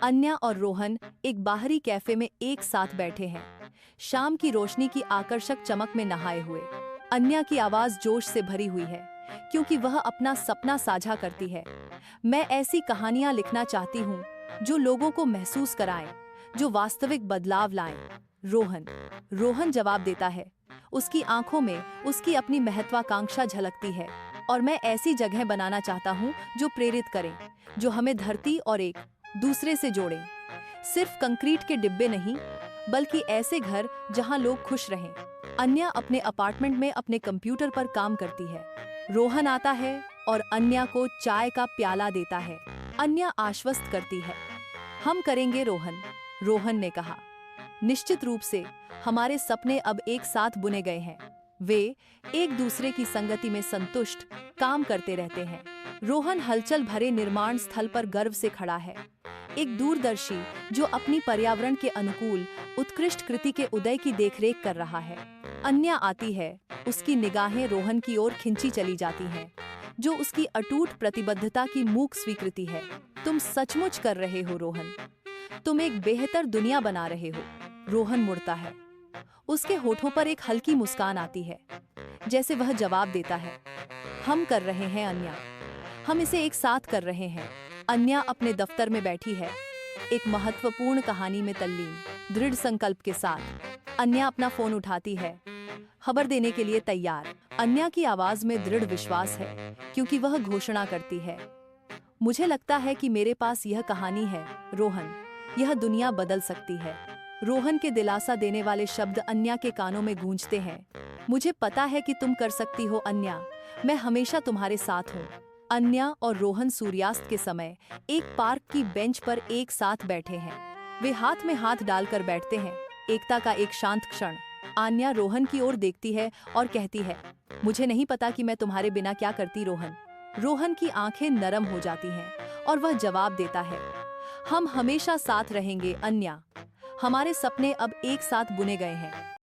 अन्या और रोहन एक बाहरी कैफे में एक साथ बैठे हैं। शाम की रोशनी की आकर्षक चमक में नहाए हुए। अन्या की आवाज जोश से भरी हुई है, क्योंकि वह अपना सपना साझा करती है। मैं ऐसी कहानियां लिखना चाहती हूँ जो लोगों को महसूस कराएं, जो वास्तविक बदलाव लाएं। रोहन रोहन जवाब देता है। उसकी आंखों में उसकी अपनी महत्वाकांक्षा झलकती है। और मैं ऐसी जगह बनाना चाहता हूँ जो प्रेरित करें, जो हमें धरती और एक दूसरे से जोड़ें। सिर्फ कंक्रीट के डिब्बे नहीं, बल्कि ऐसे घर जहां लोग खुश रहें। अन्या अपने अपार्टमेंट में अपने कंप्यूटर पर काम करती है। रोहन आता है और अन्या को चाय का प्याला देता है। अन्या आश्वस्त करती है, हम करेंगे रोहन। रोहन ने कहा, निश्चित रूप से हमारे सपने अब एक साथ बुने गए हैं। वे एक दूसरे की संगति में संतुष्ट काम करते रहते हैं। रोहन हलचल भरे निर्माण स्थल पर गर्व से खड़ा है, एक दूरदर्शी जो अपनी पर्यावरण के अनुकूल उत्कृष्ट कृति के उदय की देखरेख कर रहा है। अन्या आती है, उसकी निगाहें रोहन की ओर खिंची चली जाती हैं, जो उसकी अटूट प्रतिबद्धता की मूक स्वीकृति है। तुम सचमुच कर रहे हो रोहन, तुम एक बेहतर दुनिया बना रहे हो। रोहन मुड़ता है, उसके होठों पर एक हल्की मुस्कान आती है, जैसे वह जवाब देता है, हम कर रहे हैं अन्या, हम इसे एक साथ कर रहे हैं। अन्या अपने दफ्तर में बैठी है, एक महत्वपूर्ण कहानी में तल्लीन, दृढ़ संकल्प के साथ। अन्या अपना फोन उठाती है, खबर देने के लिए तैयार। अन्या की आवाज में दृढ़ विश्वास है, क्योंकि वह घोषणा करती है, मुझे लगता है कि मेरे पास यह कहानी है रोहन, यह दुनिया बदल सकती है। रोहन के दिलासा देने वाले शब्द अन्या के कानों में गूंजते हैं। मुझे पता है कि तुम कर सकती हो अन्या, मैं हमेशा तुम्हारे साथ हूँ। अन्या और रोहन सूर्यास्त के समय एक पार्क की बेंच पर एक साथ बैठे हैं। वे हाथ में हाथ डालकर बैठते हैं, एकता का एक शांत क्षण। अन्या रोहन की ओर देखती है और कहती है, मुझे नहीं पता कि मैं तुम्हारे बिना क्या करती रोहन। रोहन की आंखें नरम हो जाती हैं और वह जवाब देता है, हम हमेशा साथ रहेंगे अन्या, हमारे सपने अब एक साथ बुने गए हैं।